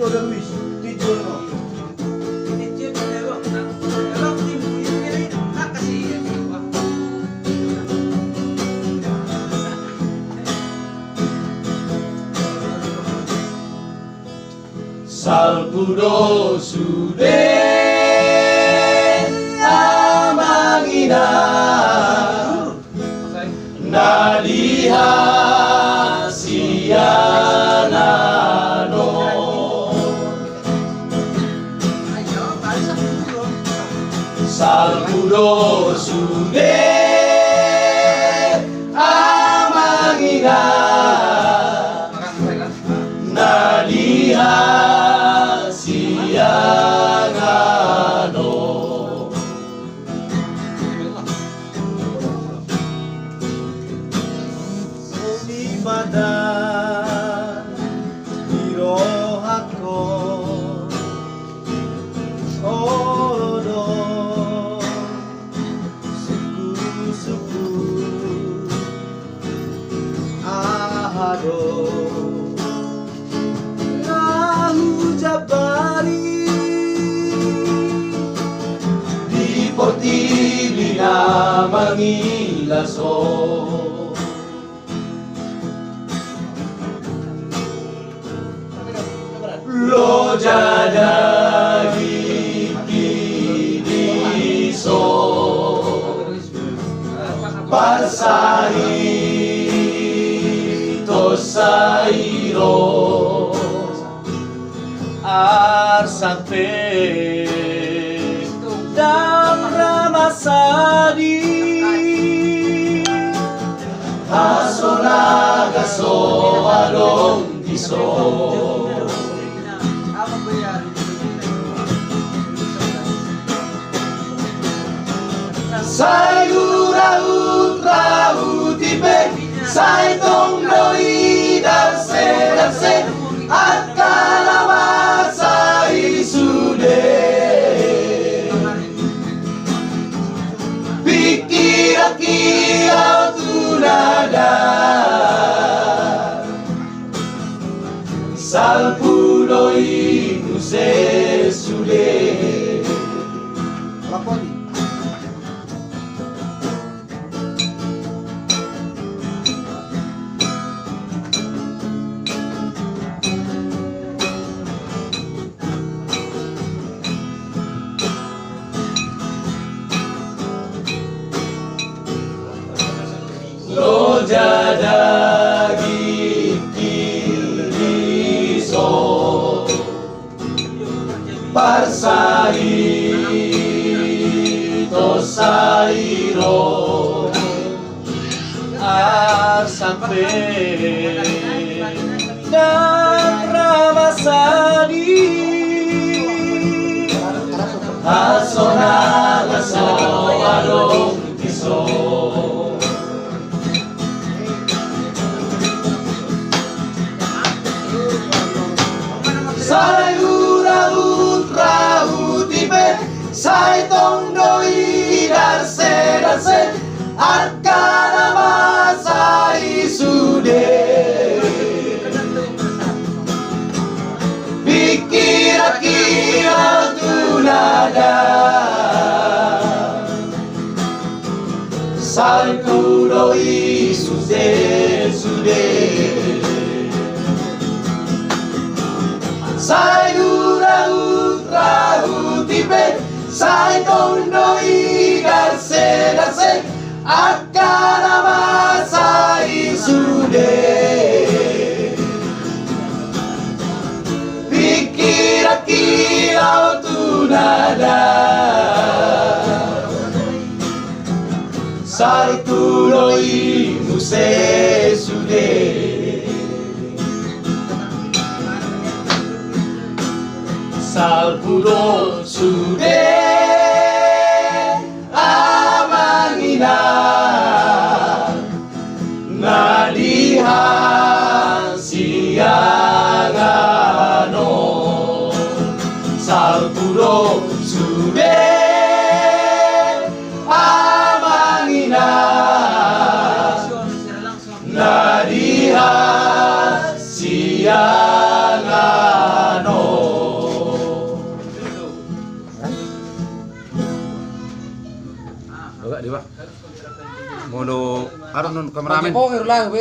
Brother Luis, video no. Salpuro sude amangina naliha siyanano Salpuro sude amangina naliha siyanano Sumimada hirohako Odo suku-suku Ahado Nahu Jabari Di portili na mangilaso Loja dagi kiniso Pasahi tosairo Arsampe dan Ramasadi Hasonaga so adong diso Sayura utra utipe Say tong doi darse At kalamasa isude Pikir-kira tunada Salpudoi nuse sude Loja dagi kiniso Parsai tosairo Arsampe dan Ramasadi Hasonaga so adong diso Sayura utra utipe Say tong doi darse At kalamasa isude Pikir-kira tunada Salpudoi sude Sayura utra utipe Say tong doi darse At kalamasa isude Pikir-kira tunada Salpudoi nuse sude Salpudo sude amangina naliha siangano Salpudo sude amangina naliha siangano Baga, di ba? Mulo, aron nun kameramen. Pokoknya lang,